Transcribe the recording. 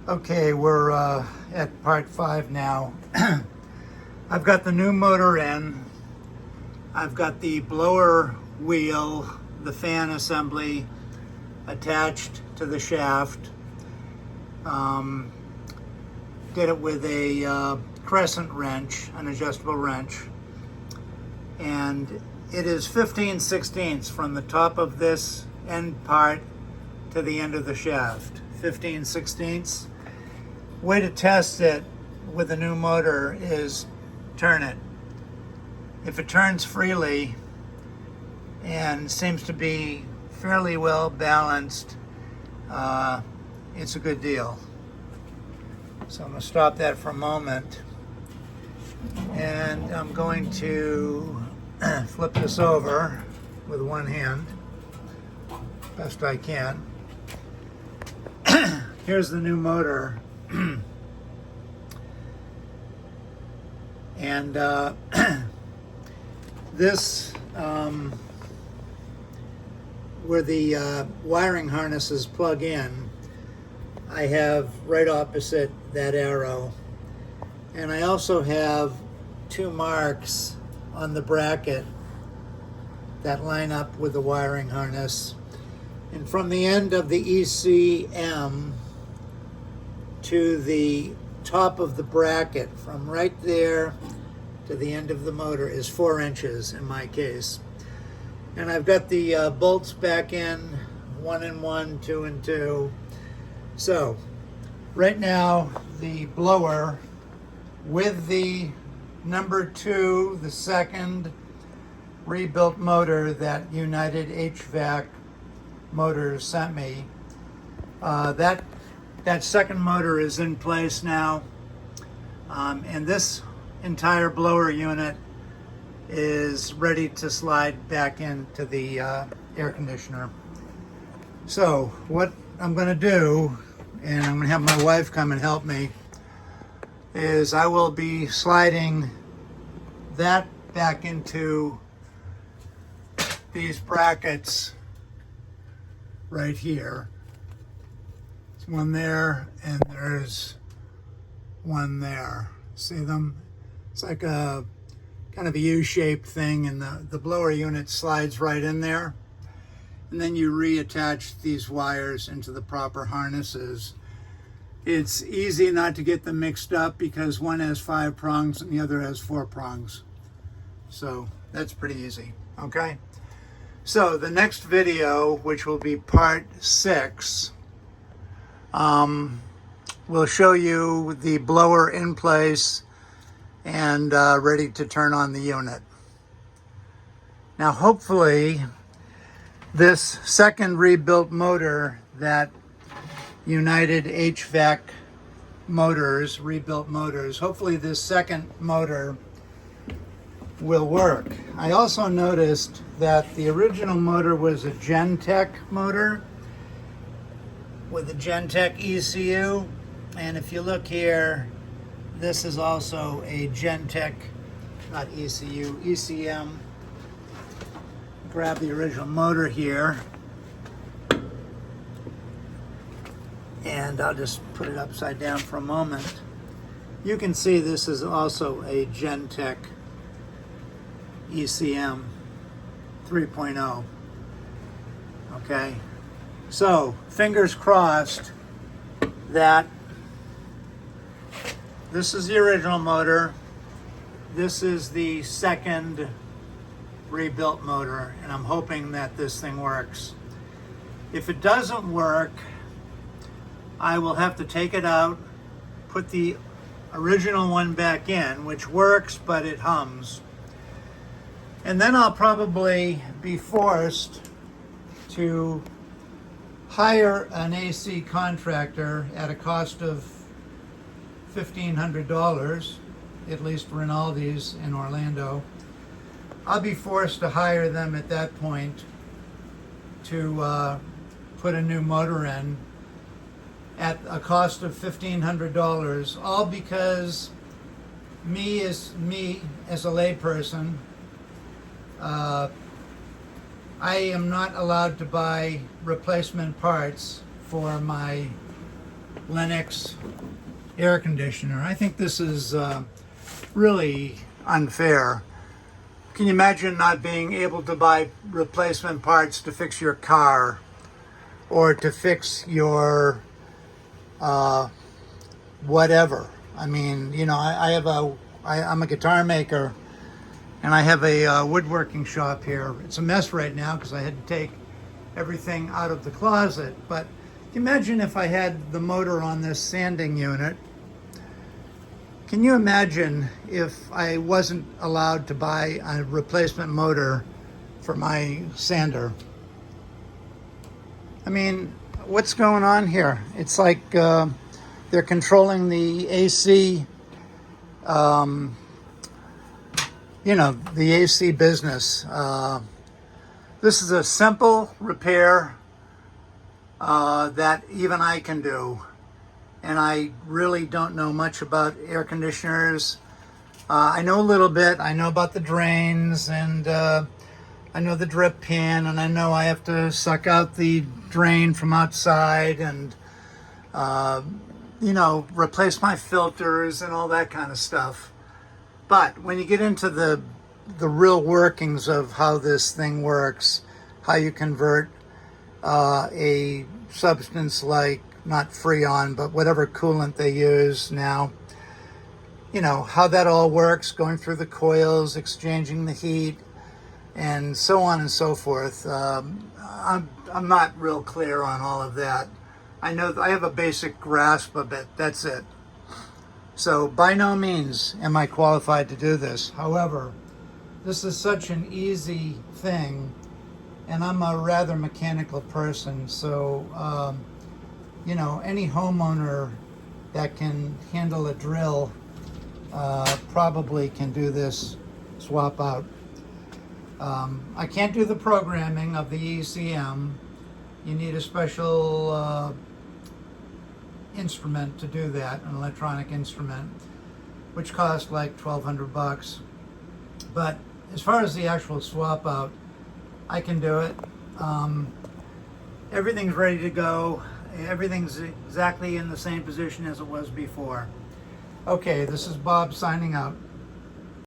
Okay, we're at part 5 now. I've got the new motor in. I've got the blower wheel, the fan assembly attached to the shaft. Did it with a crescent wrench, an adjustable wrench. And it is 15/16 from the top of this end part to the end of the shaft. 15/16. Way to test it with a new motor is turn it. If it turns freely and seems to be fairly well balanced, it's a good deal. So I'm going to stop that for a moment, and I'm going to flip this over with one hand best I can. Here's the new motor. And this, where the wiring harnesses plug in, I have right opposite that arrow. And I also have 2 marks on the bracket that line up with the wiring harness. And from the end of the ECM to the top of the bracket, from right there to the end of the motor, is 4 inches in my case. And I've got the bolts back in, 1 and 1, 2 and 2. So right now the blower with the number 2, the second rebuilt motor that United HVAC Motors sent me, that second motor is in place now, and this entire blower unit is ready to slide back into the air conditioner. So what I'm going to do, and I'm going to have my wife come and help me, is I will be sliding that back into these brackets right here. There's one there, and there's one there. See them? It's like a kind of a U-shaped thing, and the blower unit slides right in there. And then you reattach these wires into the proper harnesses. It's easy not to get them mixed up because one has 5 prongs and the other has 4 prongs. So that's pretty easy, okay? So the next video, which will be part 6, will show you the blower in place and ready to turn on the unit. Now hopefully this second rebuilt motor that United HVAC Motors, rebuilt motors, hopefully this second motor will work. I also noticed that the original motor was a Gentech motor with a Gentech ECU, and if you look here, this is also a Gentech, not ECU, ECM. Grab the original motor here, and I'll just put it upside down for a moment. You can see this is also a Gentech ECM 3.0. Okay, so fingers crossed that this is the original motor, this is the second rebuilt motor, and I'm hoping that this thing works. If it doesn't work, I will have to take it out, put the original one back in, which works, but it hums. And then I'll probably be forced to hire an AC contractor at a cost of $1,500, at least Rinaldi's in Orlando. I'll be forced to hire them at that point to put a new motor in at a cost of $1,500, all because me as a layperson, I am not allowed to buy replacement parts for my Lennox air conditioner. I think this is really unfair. Can you imagine not being able to buy replacement parts to fix your car or to fix your whatever? I mean, you know, I'm a guitar maker, and I have a woodworking shop here. It's a mess right now because I had to take everything out of the closet. But imagine if I had the motor on this sanding unit. Can you imagine if I wasn't allowed to buy a replacement motor for my sander? I mean, what's going on here? It's like they're controlling the AC, you know, the AC business. This is a simple repair that even I can do. And I really don't know much about air conditioners. I know a little bit. I know about the drains, and I know the drip pan, and I know I have to suck out the drain from outside and, you know, replace my filters and all that kind of stuff. But when you get into the real workings of how this thing works, how you convert a substance like, not Freon, but whatever coolant they use now, you know, how that all works, going through the coils, exchanging the heat, and so on and so forth. I'm not real clear on all of that. I know I have a basic grasp of it, that's it. So by no means am I qualified to do this. However, this is such an easy thing, and I'm a rather mechanical person, so you know, any homeowner that can handle a drill probably can do this swap out. I can't do the programming of the ECM. You need a special instrument to do that, an electronic instrument, which costs like $1,200. But as far as the actual swap out, I can do it. Everything's ready to go. Everything's exactly in the same position as it was before. Okay, this is Bob signing out.